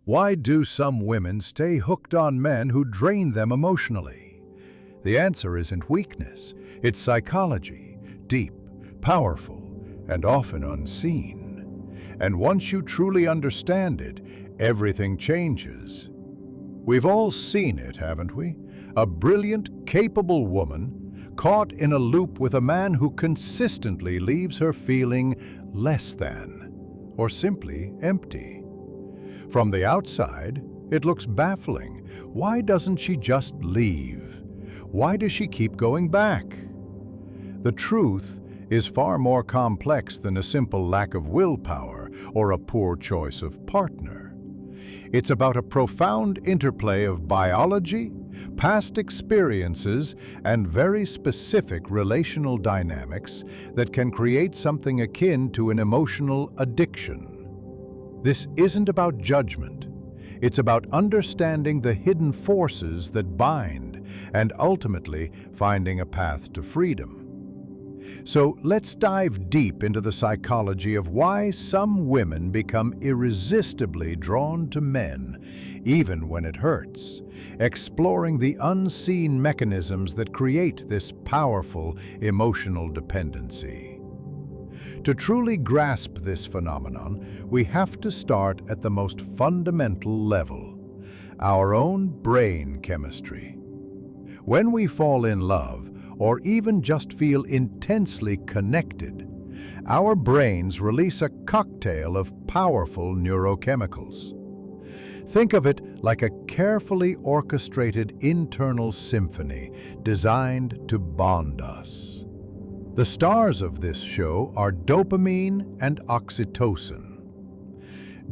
Why do some women stay hooked on men who drain them emotionally? The answer isn't weakness, it's psychology, deep, powerful, and often unseen. And once you truly understand it, everything changes. We've all seen it, haven't we? A brilliant, capable woman caught in a loop with a man who consistently leaves her feeling less than, or simply empty. From the outside, it looks baffling. Why doesn't she just leave? Why does she keep going back? The truth is far more complex than a simple lack of willpower or a poor choice of partner. It's about a profound interplay of biology, past experiences, and very specific relational dynamics that can create something akin to an emotional addiction. This isn't about judgment. It's about understanding the hidden forces that bind and ultimately finding a path to freedom. So let's dive deep into the psychology of why some women become irresistibly drawn to men, even when it hurts, exploring the unseen mechanisms that create this powerful emotional dependency. To truly grasp this phenomenon, we have to start at the most fundamental level, our own brain chemistry. When we fall in love, or even just feel intensely connected, our brains release a cocktail of powerful neurochemicals. Think of it like a carefully orchestrated internal symphony designed to bond us. The stars of this show are dopamine and oxytocin.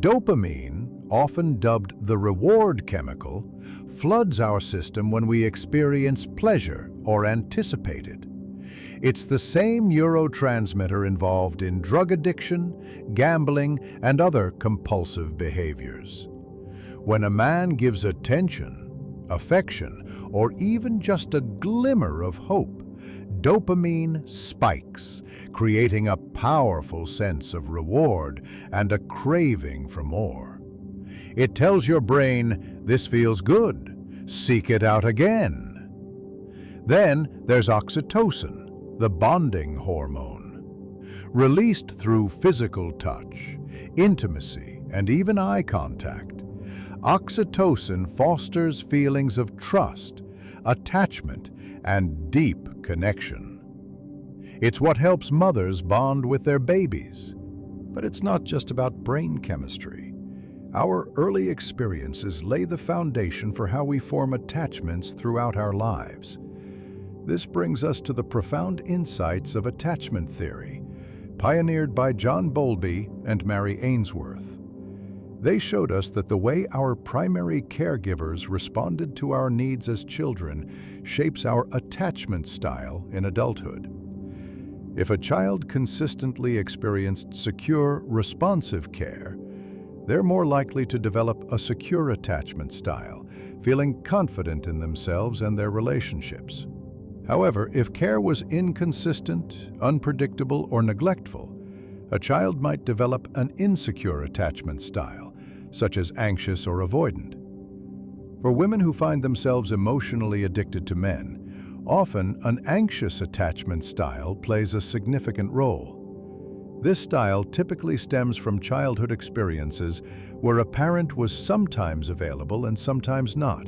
Dopamine, often dubbed the reward chemical, floods our system when we experience pleasure or anticipate it. It's the same neurotransmitter involved in drug addiction, gambling, and other compulsive behaviors. When a man gives attention, affection, or even just a glimmer of hope, dopamine spikes, creating a powerful sense of reward and a craving for more. It tells your brain, this feels good, seek it out again. Then there's oxytocin, the bonding hormone. Released through physical touch, intimacy, and even eye contact, oxytocin fosters feelings of trust, attachment, and deep connection. It's what helps mothers bond with their babies. But it's not just about brain chemistry. Our early experiences lay the foundation for how we form attachments throughout our lives. This brings us to the profound insights of attachment theory, pioneered by John Bowlby and Mary Ainsworth. They showed us that the way our primary caregivers responded to our needs as children shapes our attachment style in adulthood. If a child consistently experienced secure, responsive care, they're more likely to develop a secure attachment style, feeling confident in themselves and their relationships. However, if care was inconsistent, unpredictable, or neglectful, a child might develop an insecure attachment style, such as anxious or avoidant. For women who find themselves emotionally addicted to men, often an anxious attachment style plays a significant role. This style typically stems from childhood experiences where a parent was sometimes available and sometimes not,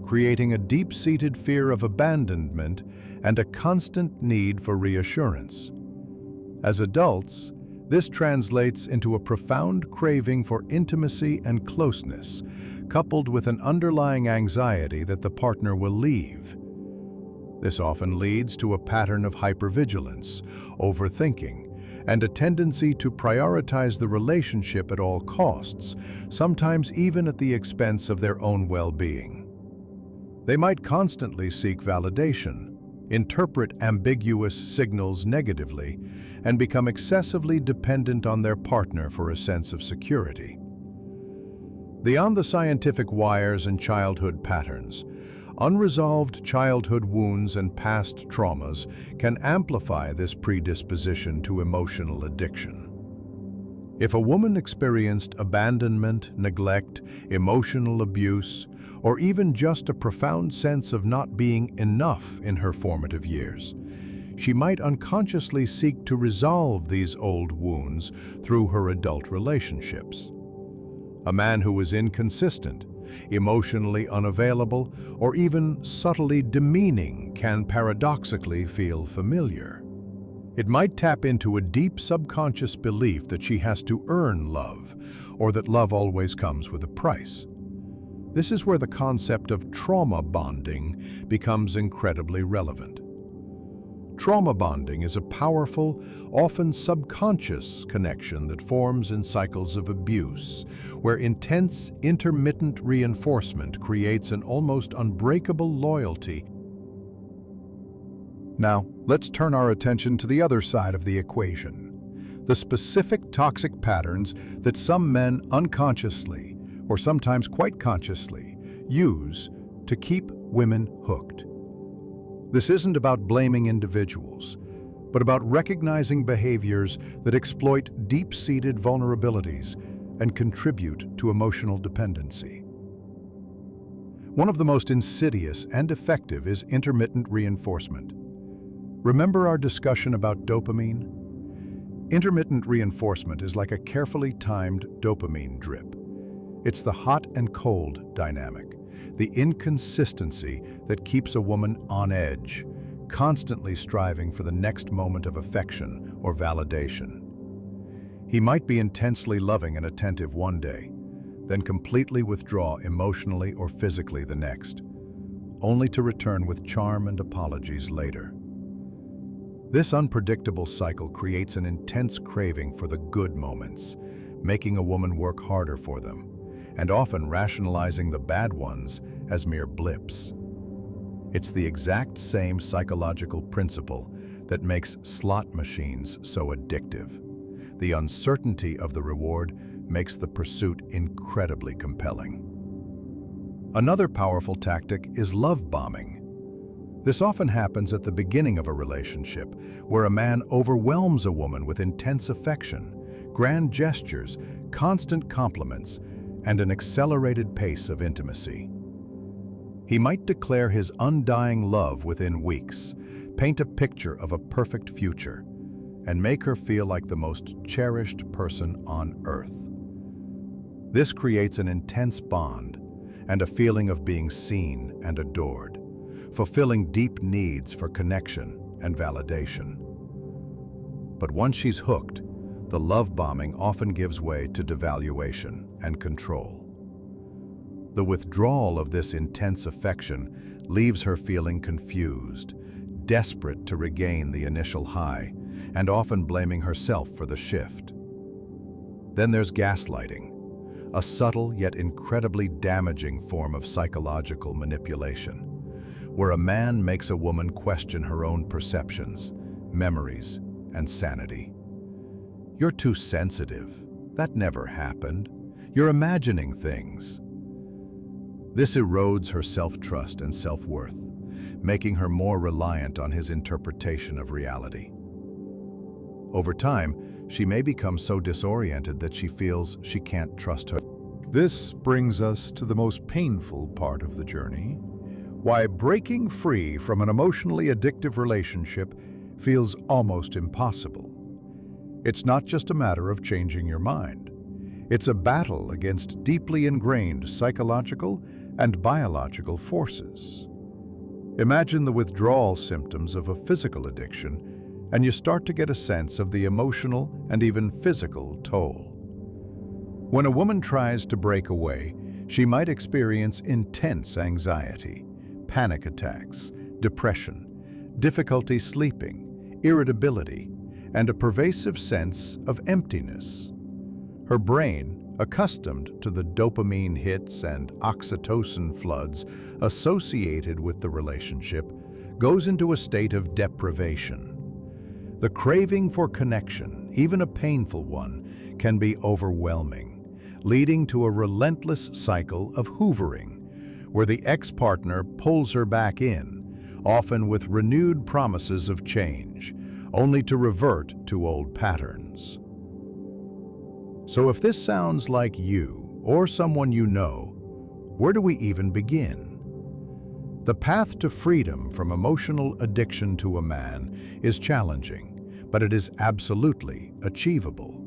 creating a deep-seated fear of abandonment and a constant need for reassurance. As adults, this translates into a profound craving for intimacy and closeness, coupled with an underlying anxiety that the partner will leave. This often leads to a pattern of hypervigilance, overthinking, and a tendency to prioritize the relationship at all costs, sometimes even at the expense of their own well-being. They might constantly seek validation, interpret ambiguous signals negatively, and become excessively dependent on their partner for a sense of security. Beyond the scientific wires and childhood patterns, unresolved childhood wounds and past traumas can amplify this predisposition to emotional addiction. If a woman experienced abandonment, neglect, emotional abuse, or even just a profound sense of not being enough in her formative years, she might unconsciously seek to resolve these old wounds through her adult relationships. A man who is inconsistent, emotionally unavailable, or even subtly demeaning can paradoxically feel familiar. It might tap into a deep subconscious belief that she has to earn love, or that love always comes with a price. This is where the concept of trauma bonding becomes incredibly relevant. Trauma bonding is a powerful, often subconscious connection that forms in cycles of abuse, where intense, intermittent reinforcement creates an almost unbreakable loyalty. Now, let's turn our attention to the other side of the equation, the specific toxic patterns that some men unconsciously, or sometimes quite consciously, use to keep women hooked. This isn't about blaming individuals, but about recognizing behaviors that exploit deep-seated vulnerabilities and contribute to emotional dependency. One of the most insidious and effective is intermittent reinforcement. Remember our discussion about dopamine? Intermittent reinforcement is like a carefully timed dopamine drip. It's the hot and cold dynamic, the inconsistency that keeps a woman on edge, constantly striving for the next moment of affection or validation. He might be intensely loving and attentive one day, then completely withdraw emotionally or physically the next, only to return with charm and apologies later. This unpredictable cycle creates an intense craving for the good moments, making a woman work harder for them, and often rationalizing the bad ones as mere blips. It's the exact same psychological principle that makes slot machines so addictive. The uncertainty of the reward makes the pursuit incredibly compelling. Another powerful tactic is love bombing. This often happens at the beginning of a relationship, where a man overwhelms a woman with intense affection, grand gestures, constant compliments, and an accelerated pace of intimacy. He might declare his undying love within weeks, paint a picture of a perfect future, and make her feel like the most cherished person on earth. This creates an intense bond and a feeling of being seen and adored, fulfilling deep needs for connection and validation. But once she's hooked, the love bombing often gives way to devaluation and control. The withdrawal of this intense affection leaves her feeling confused, desperate to regain the initial high, and often blaming herself for the shift. Then there's gaslighting, a subtle yet incredibly damaging form of psychological manipulation, where a man makes a woman question her own perceptions, memories, and sanity. "You're too sensitive. That never happened. You're imagining things." This erodes her self-trust and self-worth, making her more reliant on his interpretation of reality. Over time, she may become so disoriented that she feels she can't trust her. This brings us to the most painful part of the journey: why breaking free from an emotionally addictive relationship feels almost impossible. It's not just a matter of changing your mind. It's a battle against deeply ingrained psychological and biological forces. Imagine the withdrawal symptoms of a physical addiction, and you start to get a sense of the emotional and even physical toll. When a woman tries to break away, she might experience intense anxiety, panic attacks, depression, difficulty sleeping, irritability, and a pervasive sense of emptiness. Her brain, accustomed to the dopamine hits and oxytocin floods associated with the relationship, goes into a state of deprivation. The craving for connection, even a painful one, can be overwhelming, leading to a relentless cycle of hoovering, where the ex-partner pulls her back in, often with renewed promises of change, only to revert to old patterns. So if this sounds like you or someone you know, where do we even begin? The path to freedom from emotional addiction to a man is challenging, but it is absolutely achievable.